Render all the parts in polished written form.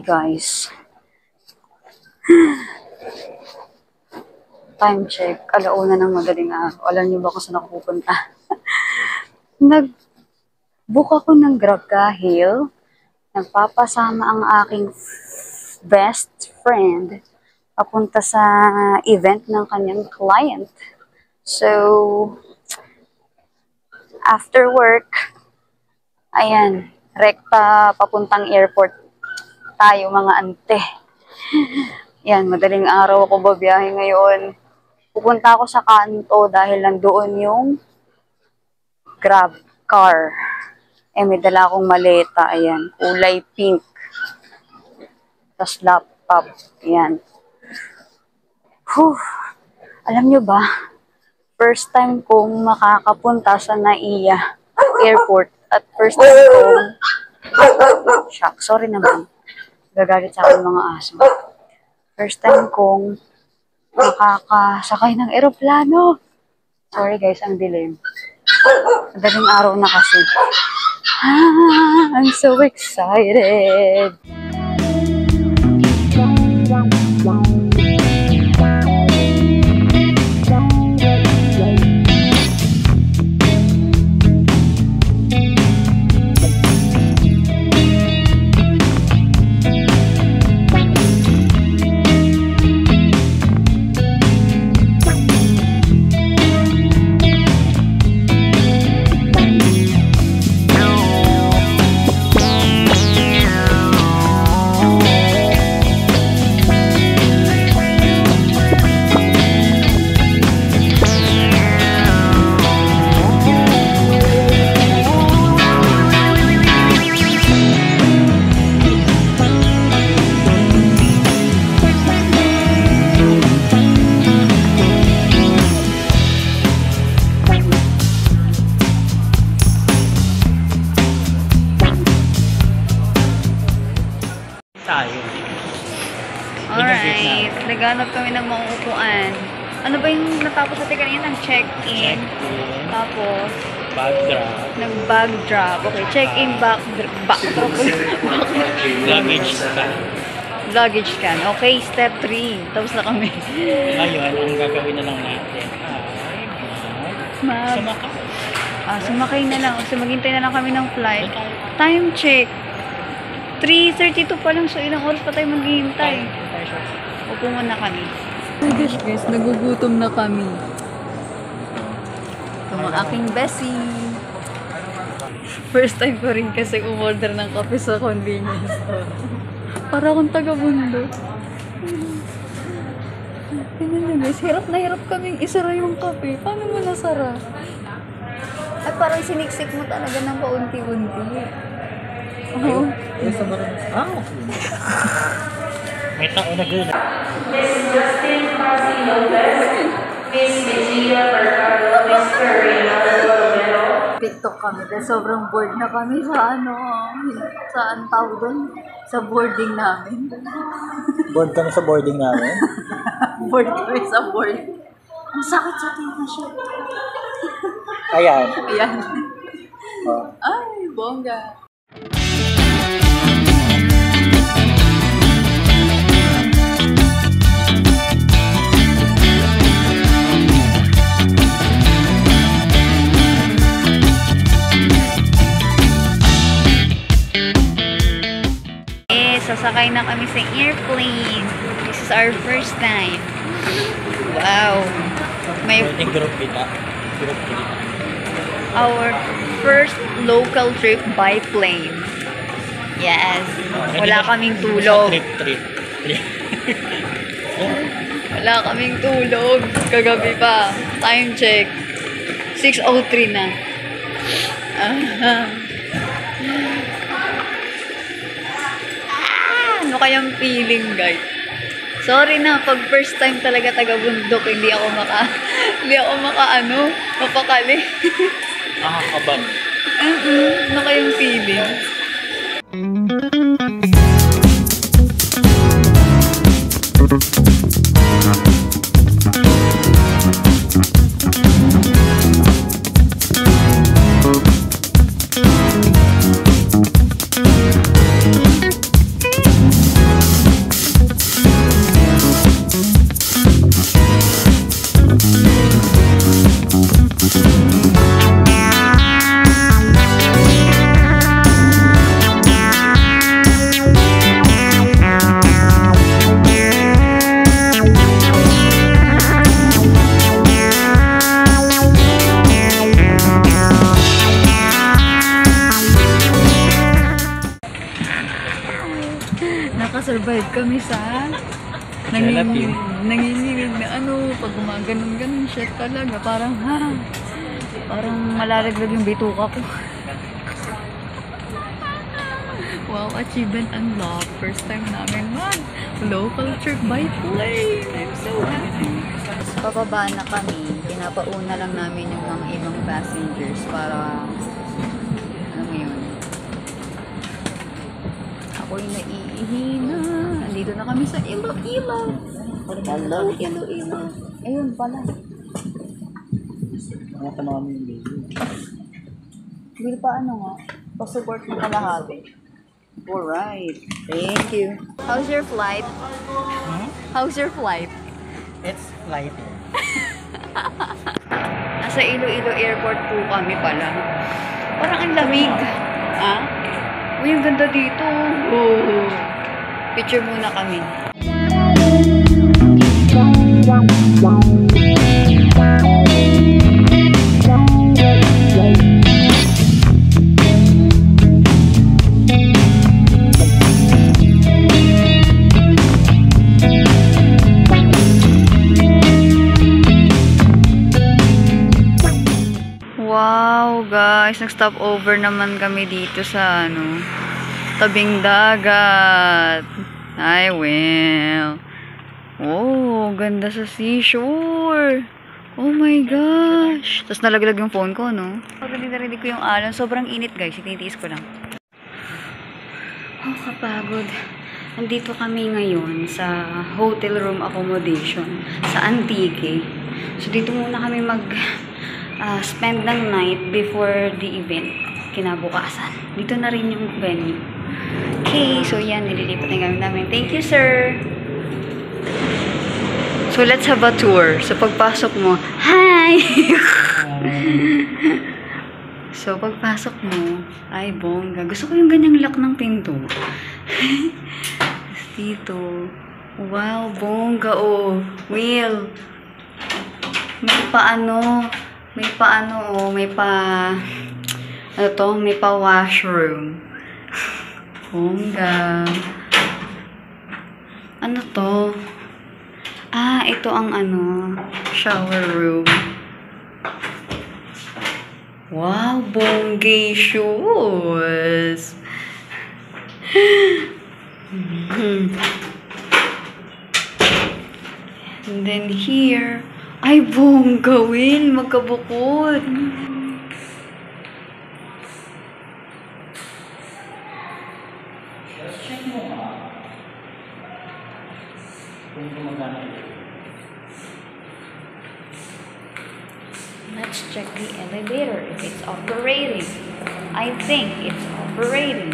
guys. Time check. Alauna ng madaling araw. Alam niyo ba kung saan ako pupunta? Nag-book ako ng Grab dahil nagpapasama ang aking best friend papunta sa event ng kanyang client. So, after work, ayan, rekta papuntang airport tayo mga ante. Yan, madaling araw ako babiyahe ngayon. Pupunta ako sa kanto dahil nandoon yung Grab car. May dala akong maleta, ayan, kulay pink. Tapos laptop, ayan. Alam nyo ba, first time kong makakapunta sa NAIA Airport at first time kong shock, sorry naman, gagalit sa akin mga aso. First time kong makakasakay ng eroplano. Sorry guys, ang dilim. Madaling araw na kasi. I'm so excited. Alright, naghanap kami ng mga upuan. Ano ba yung natapos natin kanina? Check-in. Tapos, bag drop. Nag-bag drop. Okay, check-in, backdrop. Luggage scan. Luggage scan. Okay, step 3. Tapos na kami. Ngayon, ang gagawin na lang natin ay sumakay. Sumakay na lang. So, maghintay na lang kami ng flight. Time check. 3:32 pa lang. So, ilang oras pa tayo maghihintay. Upo muna kami. Oh my gosh guys, nagugutom na kami. Ito ang aking bestie. First time ko rin kasi umorder ng kape sa convenience store. Para akong taga-bundo. Tingnan nyo guys, hirap na hirap kaming isara yung kape. Paano mo nasara? At parang siniksik mo talaga ng paunti-unti. Oo. May tao na gano'n. Miss Justin Pazzi Lopez, Miss Mejia Mercado, Miss Karina Romero. TikTok kami dahil sobrang bored na kami sa saan tawag doon? Sa boarding namin. Board kami sa boarding namin? Bored kami sa boarding. Ang sakit sa tingin siya. Ayan. Ayan. Ay, bongga. Sasakay na kami sa airplane. This is our first time. Wow. May group kita. Our first local trip by plane. Yes. Wala kaming tulog. Trip. Wala kaming tulog. Kagabi pa. Time check. 6:03 na. Ano kayang feeling, guys? Sorry na, pag first time talaga taga-bundok, hindi ako mapakali. Nakakaban. Ano kayang feeling? nagbabayad kami sa Jalapeno. nanginginig na ano, pag gumaganon-ganon siya talaga, parang parang malalaglag yung bituka ko. Wow, achievement unlocked. First time namin local trip by plane. I'm so happy. Pababa na kami. Pinapauna lang namin yung mga ibang passengers para, ano mo yun, ako'y naiihina. Andito na kami sa Iloilo. Hello, Iloilo. Ayun pala. Mga tamami yung baby. Will pa ano nga? Pa-support ng kalahati. Alright. Thank you. How's your flight? How's your flight? It's lighter. Nasa Iloilo Airport po kami pala. Parang ang lamig. Ah? Uy, ang ganda dito. Oh. Picture muna kami. Wow, guys, nag-stop over naman kami dito sa tabing dagat. Ay, well. Oh, ganda sa seashore. Oh my gosh. Tapos nalaglag yung phone ko, no? Narinig ko yung alon. Sobrang init, guys. Ititiis ko lang. Oh, kapagod. Nandito kami ngayon sa hotel room accommodation sa Antique. So, dito muna kami spend ng night before the event kinabukasan. Dito na rin yung venue. Okay, so yan, nililipat na gamit namin. Thank you, sir! So, let's have a tour. So, pagpasok mo, hi! So, pagpasok mo, ay, bongga. Gusto ko yung ganyang lock ng pinto. Dito. Wow, bongga, oh. Will. May pa washroom. Bongga. Ano to? Ah, ito ang shower room. Wow, bonggacious. And then here, ay, bongga, Will. Magkabukod. Check mo nga. Kung gumagana ito. Let's check the elevator if it's operating. I think it's operating.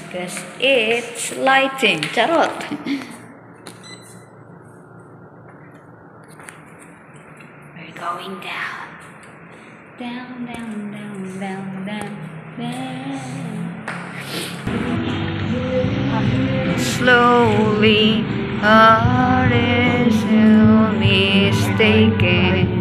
Because it's lighting. Charot. Going down. Down, down, down, down, down, down. Slowly, heart is mistaken.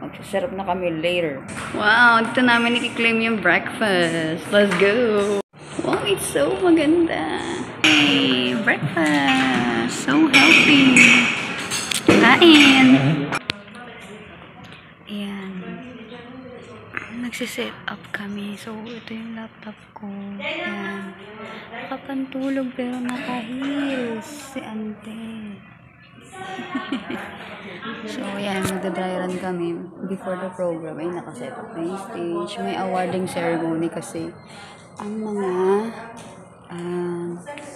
Magsaserve na kami later. Wow, dito namin i-claim yung breakfast. Let's go! Wow, it's so maganda. Hey, breakfast! So healthy! Kain! Ayan. Nagsiset up kami. So, ito yung laptop ko. Ayan. Nakapantulog pero naka-heels si ante. So, ayan. Magda-dry run kami. Before the program ay nakaset up na yung stage. May awarding ceremony kasi ang mga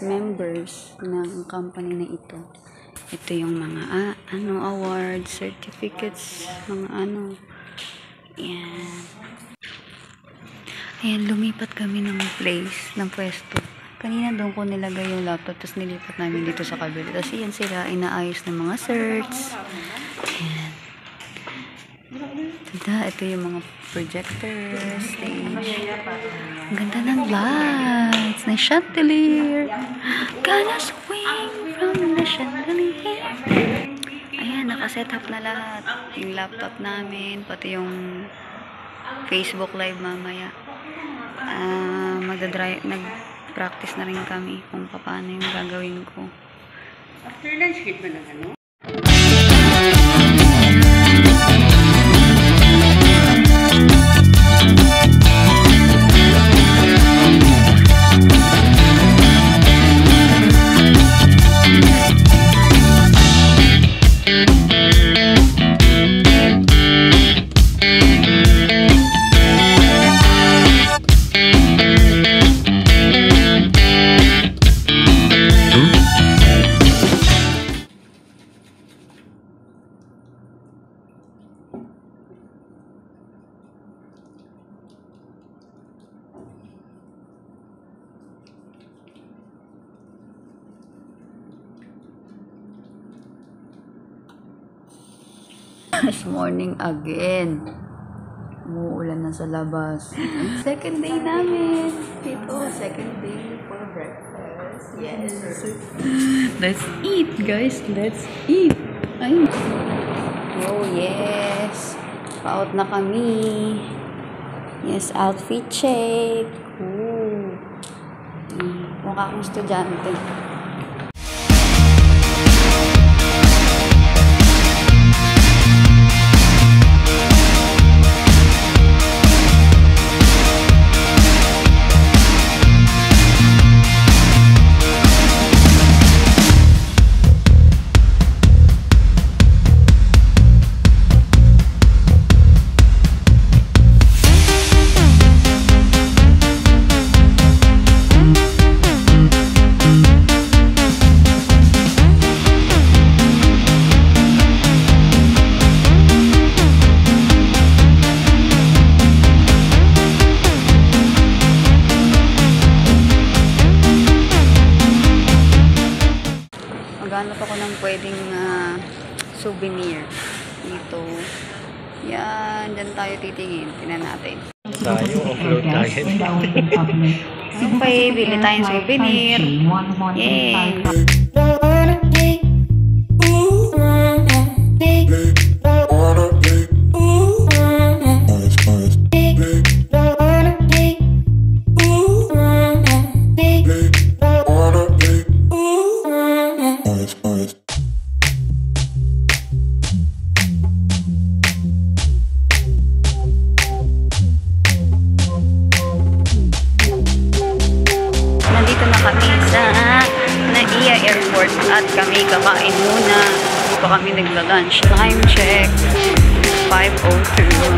members ng company na ito. Ito yung mga awards, certificates, mga Ayan. Ayan, lumipat kami ng place, ng pwesto. Kanina doon ko nilagay yung laptop, tapos nilipat namin dito sa kabila. Tapos yan sila, inaayos ng mga certs. Ayan. Ito yung mga projectors, stage. Ang ganda ng lights, na chandelier. Gonna swing from the chandelier. Ayan, nakaset up na lahat. Yung laptop namin, pati yung Facebook live mamaya. Nag-practice na rin kami kung paano yung gagawin ko. After lunch, hit mo na This morning again. Umuulan na sa labas. Second day namin. Ito, second day for breakfast. Yes. Let's eat, guys. Let's eat. Ay. Oh, yes. Pa-out na kami. Yes, outfit check. Ooh. Mukha akong estudyante. Maghanap ako ng pwedeng souvenir dito. Yan, dyan tayo titingin. Tingnan natin. Tayo, upload tayo. Okay, bili tayong souvenir. Yay! Nandito na kami sa NAIA Airport at kami kakain muna. Hindi pa kami nagla-lunch. Time check, 5:02.